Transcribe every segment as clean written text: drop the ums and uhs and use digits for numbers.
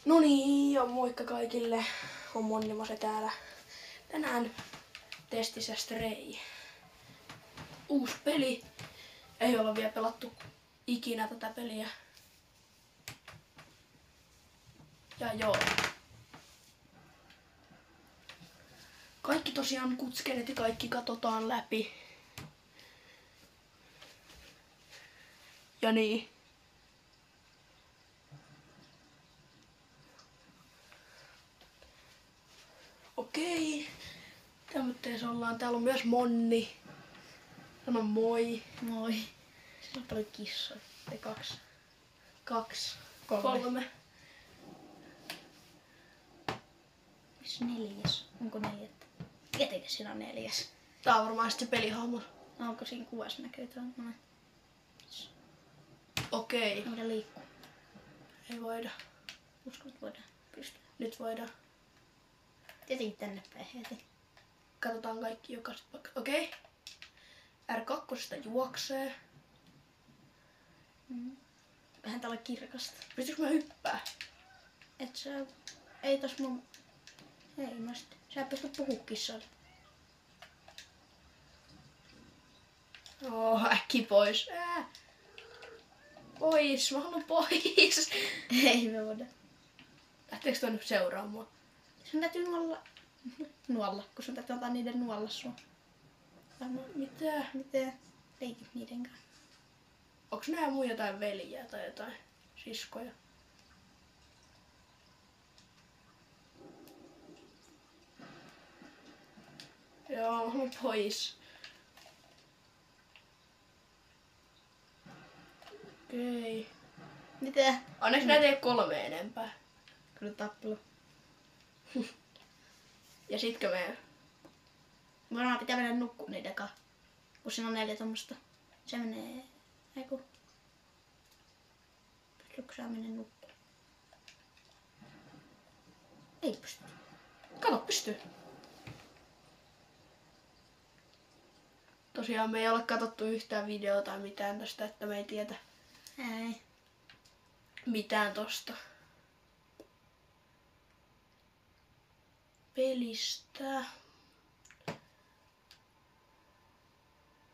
No niin, ja moikka kaikille. On Monnimase täällä. Tänään testissä Stray. Uusi peli. Ei olla vielä pelattu ikinä tätä peliä. Ja joo. Kaikki tosiaan kutskenet ja kaikki katsotaan läpi. Ja niin. Okei. Tämmötteessä ollaan. Täällä on myös Monni. Sano moi. Moi. Siellä on paljon kissoja. Tai kaksi. 3. Missä 4? Onko 4? Tietenkin siinä on 4. Tää on varmaan sitten se pelihahmo. No, onko siinä kuvassa näkyy tuolla? Okei. No, voidaan liikkua. Ei voida. Uskon, että voidaan pystyä. Nyt voidaan. Tietenkin tänne päin heti. Katsotaan kaikki jokaiset paikat. Okei. R2 juoksee. Vähän täällä kirkasta. Pystytkö mä hyppää? Et sä... Ei tos mun... Ei mä sit... Sä et pysty puhua kissalle. Äkki pois. Pois, mä haluan pois. Ei me voida. Lähteekö toi nyt seuraa mua? Sun täytyy nuolla, kun sun täytyy antaa niiden nuolla sua. Mitä? Miten leikit niiden kanssa? Onks nää mun jotain veljiä tai jotain siskoja? Joo, mä haluan pois. Okei. Mitä? Onneksi näitä ei ole 3 enempää. Kyllä tappelu. Ja sitkö me... Varmaan pitää mennä nukkuun niiden kanssa. Kun siinä on 4 tommosta. Se menee... Eiku. Pystytkö sä mennä nukkuun? Ei pysty. Kato, pystyy. Tosiaan me ei ole katsottu yhtään videota tai mitään tästä, että me ei tiedä Ei. mitään tosta pelistä.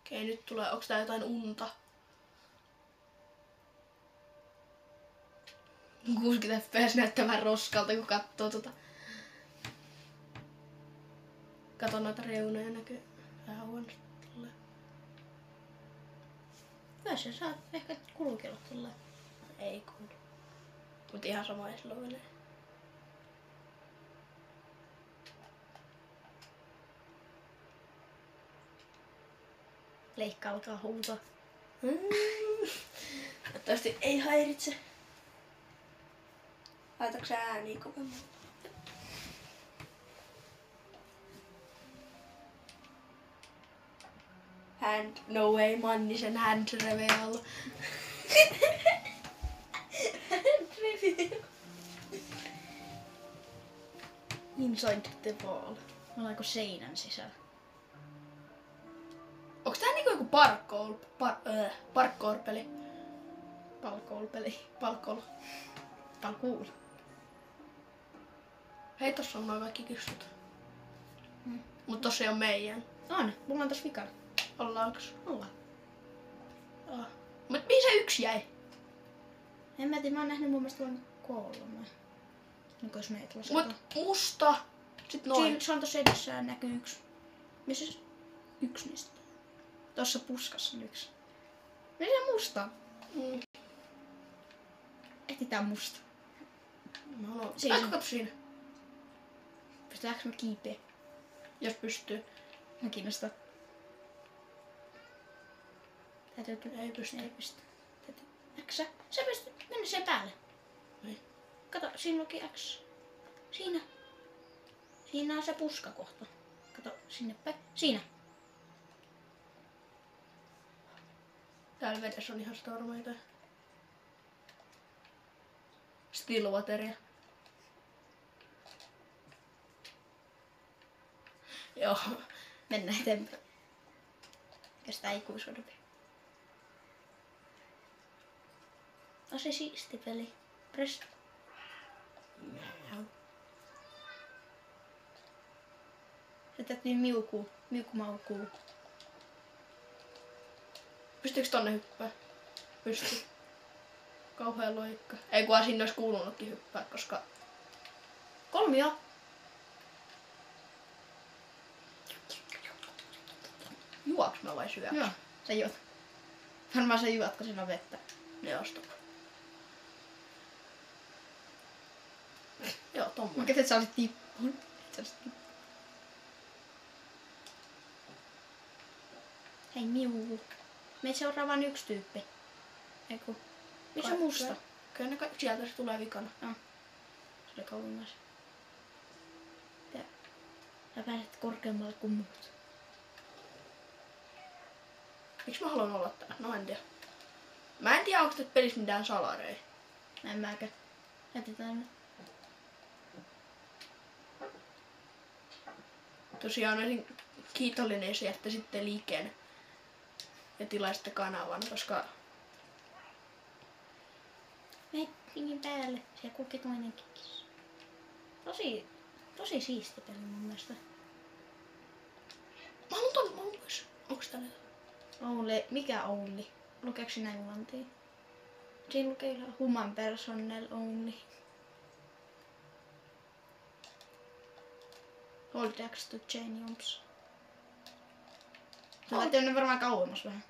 Okei, nyt tulee, onks tää jotain unta? 60 fps näyttää vähän roskalta, kun katsoo tota. Kato noita reunoja, näkyy vähän huonosti. Kyllä se saa ehkä kulukella tolleen. Ei kuulu. Mut ihan sama ei silloin menee. Leikka alkaa huutaa. Toivottavasti ei häiritse. Laitatko sä ääniä kovemmin? Hand, no way, Mannisen hand reveal. Inside the wall. Me ollaanko seinän sisällä? Onks tää niinku joku parkour-peli? Palkoulpeli. Parkour. Palkuul. Hei, tossa on noin kaikki kissut. Mut tossa ei oo meidän. On, mulla on tossa vikana. Ollaanks? Ollaan. Mut mihin se yksi jäi? En mä tiedä, mä oon nähnyt mun mielestä vain 3. Onko jos meitä lasketaan? Mut musta. Sit noin. Se on tossa edessä näkyy 1. Missä se? 1 niistä. Tossa puskassa on 1. Missä se musta? Etsitään musta. Mä haluan... Siinä. Aika katso siinä. Pystytäänkö me kiipeä? Jos pystyy. Mä kiinnostaa. Täytyy... Ei pysty. Ei pysty. Täytyy... X. Sä pystyt mennä sen päälle. Ei. Kato, siinä luki X. Siinä. Siinä on se puskakohta. Kato, sinne päin. Siinä. Täällä vedessä on ihan stormeita. Stillwateria. Joo. Mennään eteenpäin. Kestää ikuisuuden. On se siisti peli. Press. Se tehtiin miuku maukuu. Pystyykö tonne hyppää? Pystyy. Kauhea loikka. Ei kun sinne olisi kuulunutkin hyppää, koska... Kolmio! Juoks mä vai syöks? Joo, sä juot. Varmaan sä juot, kun siinä on vettä. Joo, stop. Joo, Mä tommoinen. käsin, että sä olisit tippunut. Hei miu. Meitä seuraavaan yksi tyyppi. Eiku. Missä on musta? Kyllä ne sieltä se tulee vikana. Se oli kauemmas. Sä pääset korkeammalle kuin muut. Miksi mä haluan olla täällä? No en tiedä. Mä en tiedä, onko tässä pelissä mitään salareja. En mäkään. Jätetään nyt. Tosiaan olisin kiitollinen, jos jättäisitte liikkeen ja tilaisitte kanavan, koska... Meppingin päälle. Siellä kulki toinenkin kissa. Tosi siisti peli mun mielestä. Mä haluan ton, mä haluan pois. Onks täällä? Ouli. Mikä Ouli? Lukeeko sinä englantia? Siinä lukee human personnel only. Hold X to chain jumps. Sä täytyy mennä varmaan kauemmas vähän.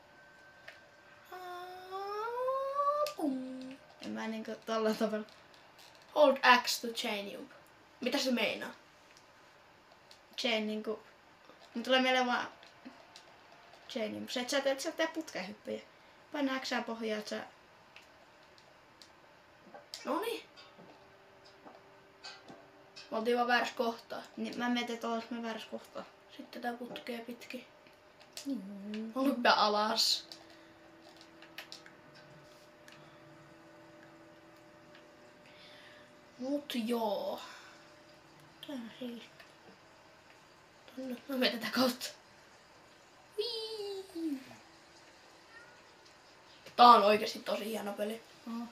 Pum. En mä niinku tolla tavalla. Hold X to chain jump. Mitä se meinaa? Chain niinku... Mun tulee mieleen vaan... Chain jumps. Et sä tee putkeen hyppyjä. Paina Xää pohjaa, et sä... Noniin. Me oltiin vaan väärässä kohtaa. Niin mä mietin, että olis me väärässä kohtaa. Sitten tää putkee pitkin. Mä hyppää alas. Mut joo. Tää on siis. Tonne. Mä menen tätä kautta. Whee! Tää on oikeesti tosi hieno peli. Oho.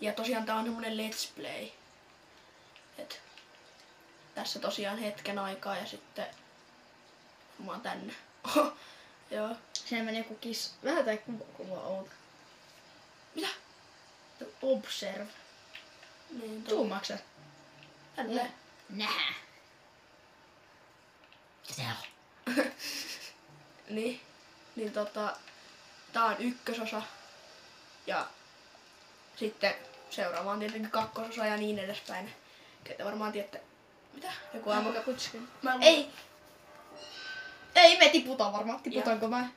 Ja tosiaan tää on semmonen let's play. Et tässä tosiaan hetken aikaa ja sitten mä oon tänne. Joo. Siinä meni joku kiss. Vähän tai kuva outo. Mitä? Observe. Niin, Zoomaakse. Tänne. Nää. Niin. Niin tää on ykkösosa. Ja sitten seuraava on tietenkin kakkososa ja niin edespäin. Ketä varmaan tiedätte. Mitä? Joku aamu. Kutskin. Mä en Ei! Ei me tiputaan varmaan. Tiputaanko mä?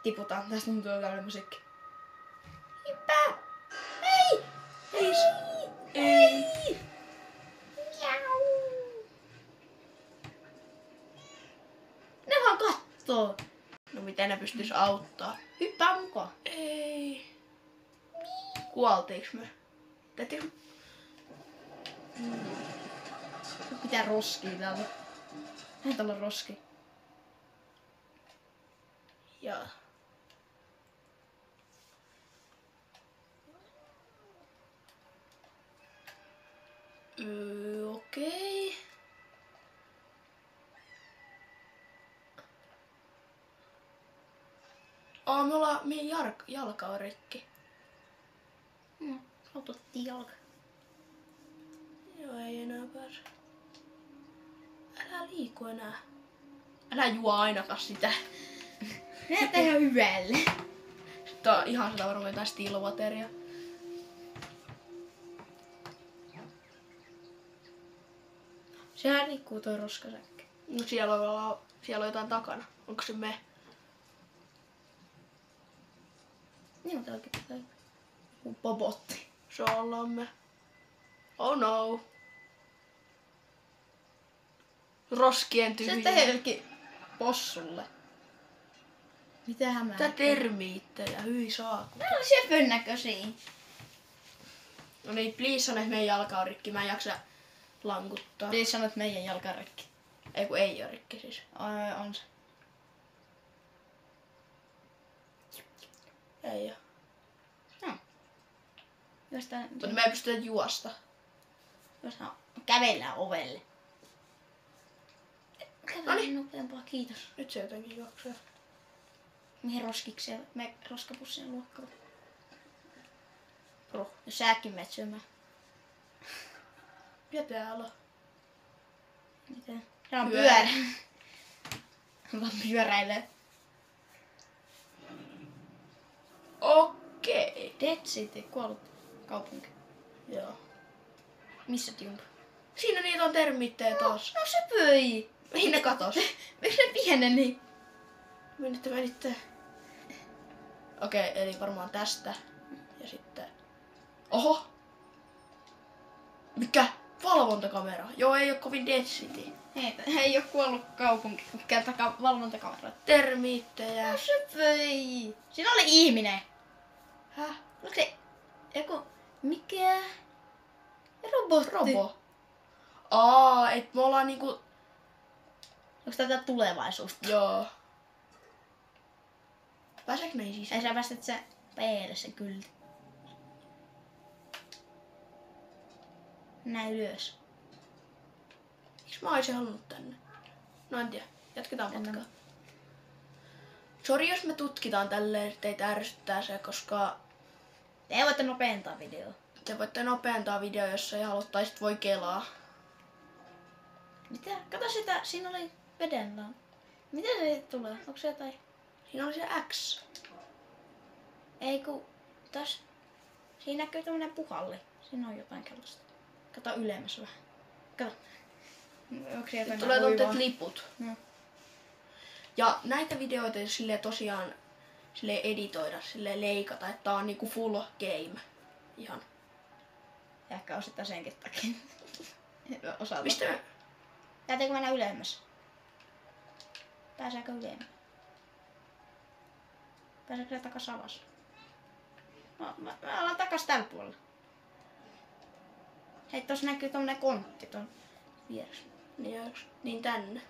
Tiputaan. Tästä tuntuu tällainen musiikki. Hippää! Ei! Ei! Ei! Miau! Ne vaan kattoo. No miten ne pystyis auttaa? Hyppää mukaan. Ei. Kuoltiiks me? Täytyy... Pitää roskii täältä. Ei täällä on roski. Jaa. Okei. Meidän jalka on rikki. Autottiin jalka. Joo, ei enää pääse. Älä liiku enää. Älä juo ainakaan sitä. Näyttää ihan hyvälle. Sitten on ihan sitä varmaan jotain Stillwateria. Sehän rikkuu toi roskasäkki. No siellä on jotain takana. Onko se me? Niin on täällä jotain. Joku bobotti. Se ollaan me. Oh no. Roskien Se tyhjä. tekee jollekin possulle. Mitähän mä... Tää termiittejä, hyi saaku. Nää on sepön näköisiä. No niin, please sano, että meidän jalka on rikki. Mä en jaksa lankuttaa. Please sano, että meidän jalka on rikki. Ei kun ei oo rikki siis. On se. Ei oo. No. Jostain... Mutta me ei pystytä juosta. Jostain kävellään ovelle. Kävellään nopeampaa, kiitos. Nyt se jotenkin juoksee. Mihin roskikseen, me roskapussien luokkaan. Pro. Jos säkin menet syömään. Ja täällä. Mitä? Se on Pyörä. pyörä. Vaan pyöräilee. Okei. Dead City, kuollut kaupunki. Joo. Missä Jump? Siinä niitä on termittejä taas. No se pöi! Mihin ne katos? Miksi ne pieneni? Menitte. Okei, eli varmaan tästä. Ja sitten... Oho! Mikä? Valvontakamera. Joo, ei oo kovin Dead City. Ei oo kuollut kaupunki. Kertakaa valvontakamera. Termiittejä. No se pöi! Siinä oli ihminen. Häh? Onko se joku... Mikä? Robotti. Robo. Et me ollaan niinku... Onko tätä tulevaisuutta? Joo. Pääseekö näin sisään? Ei sä päästä se peille se kylti. Näin ylös. Miksi mä oisin halunnut tänne? No en tiedä. Jatketaan Tänne. matkaa. Sori jos me tutkitaan tälleen, teitä ärsyttää se, koska Te voitte nopeentaa videoa. te voitte nopeentaa video, jos ei halua, tai sit voi kelaa. Mitä? Kato sitä, siinä oli vedellä. Mitä se tulee? Onko se jotain? Siinä oli se X. Ei ku... Tässä... Siinä näkyy tämmönen puhalli. Siinä on jotain keltaista. Kato ylemmäs vähän. Kato. Onko se jotain Tulee uivaa? tuolta liput. No. Ja näitä videoita jos silleen tosiaan silleen editoida, silleen leikata, että tää on niinku full game. Ihan. Ehkä osittain senkin takia. Osalta. Mistä me... Täytyykö mennä ylemmäs? Pääseekö ylemmäs? Pääseekö se takas alas? No, mä ollaan takas tällä puolella. Hei, tossa näkyy tommonen kontti ton vieressä. Niin tänne.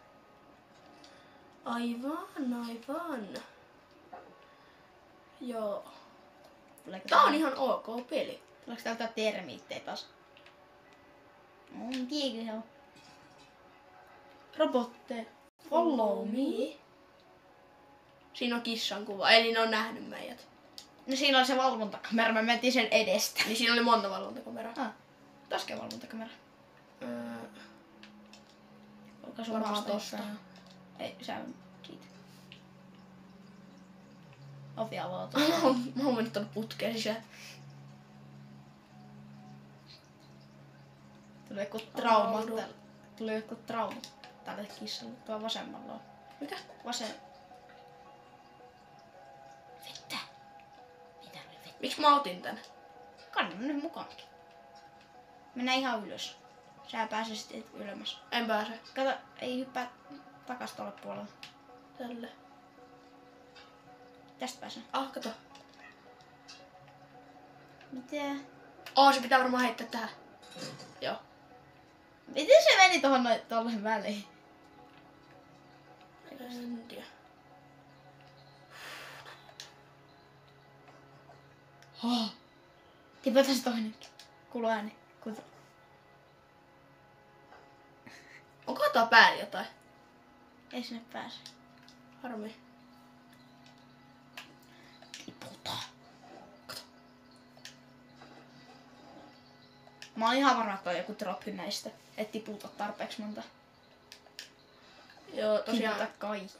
Aivan. Joo. Tuleeko Tää on tää- ihan ok peli. Tuleeko täältä termiittejä taas? No, en tiedä, se on. Robotteja. Follow me. Siinä on kissan kuva, eli ne on nähnyt meidät. No siinä oli se valvontakamera, me mentiin sen edestä. Niin siinä oli monta valvontakameraa. Toske valvontakamera. Öö, Olkaa sun Varmaan maasta tosta. jossain. Ei, sä on siitä. Ovi avautuu. mä oon mennyt tonne putkeen sisään. Tulee joku trauma. Avaudu. Tulee joku trauma tälle kissalle. Tuo vasemmalla on. Mikä? Vasen. Vettä. Mitä oli vettä? Miksi mä otin tän? Kanna nyt mukaankin. Mennään ihan ylös. Sä pääsisit ylemmäs. En pääse. Kato, ei hyppää takas tuolle puolelle. Tälle. Tästä pääsen. Kato. Mitä? Se pitää varmaan heittää tähän. Joo. Miten se meni tolle väliin? En tiedä. Tipataan se toinenkin. Kuuluu ääni. Onko tää päällä jotain? Ei sinne pääse. Harmi. Tiputaan. Kato. Mä oon ihan varma, että on joku droppi näistä. Et tiputa tarpeeksi monta. Joo, tosiaan. Tiputa kaikki.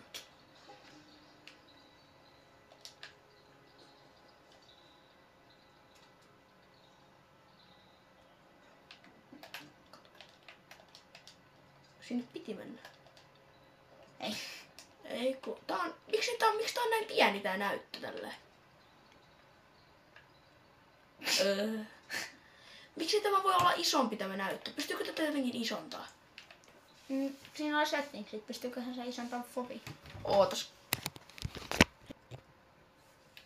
Sinne piti mennä. Ei. Ei ku... Miksi tää on näin pieni tää näyttö tälleen? Miksi tämä voi olla isompi tämä näyttö? Pystyykö tätä jotenkin isontaa? Siinä on settingsit. Pystyyköhän se isompaan fobi? Ootas.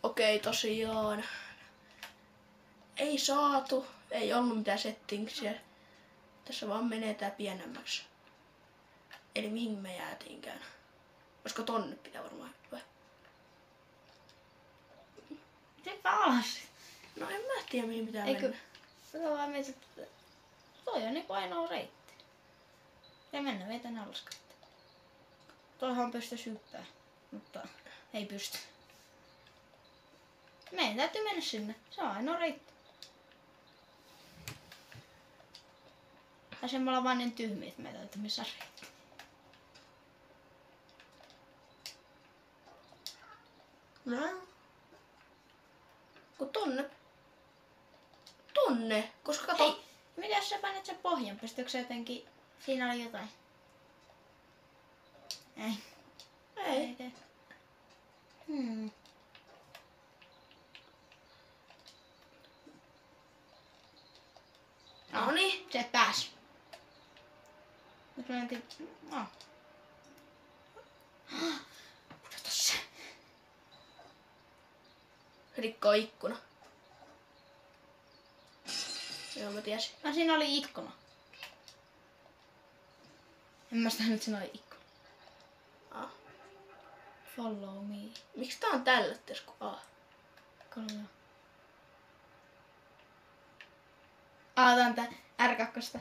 Okei, tosiaan. Ei saatu. Ei ollut mitään settingsia. Tässä vaan menee tää pienemmäksi. Eli mihin me jäätiinkään? Olisiko tonne pitää varmaan hyppää? Miten alas? No en mä tiedä mihin pitää Eikö? mennä. Mä vaan mietin, että toi on niinku ainoa reitti. Ja mennä vielä tänne alas katsomaan. Toihan pystyisi hyppää, mutta ei pysty. Meidän täytyy mennä sinne. Se on ainoa reitti. Tai sen me ollaan vaan niin tyhmiä, että me täytyy missä reitti. No. Kun tonne, koska kato. Hei, mitä jos sä panet sen pohjan? Pystyykö se jotenkin... Siinä oli jotain. Ei tee. Noniin. Se pääs. Nyt me mentiin... Odota se. Rikkoo ikkuna. Joo, mä tiesin. No siinä oli ikkuna. En mä sitä nyt sano ikkuna. Ah. Follow me. Miksi tää on tällä kun A? Kolme. Tää on tää R2.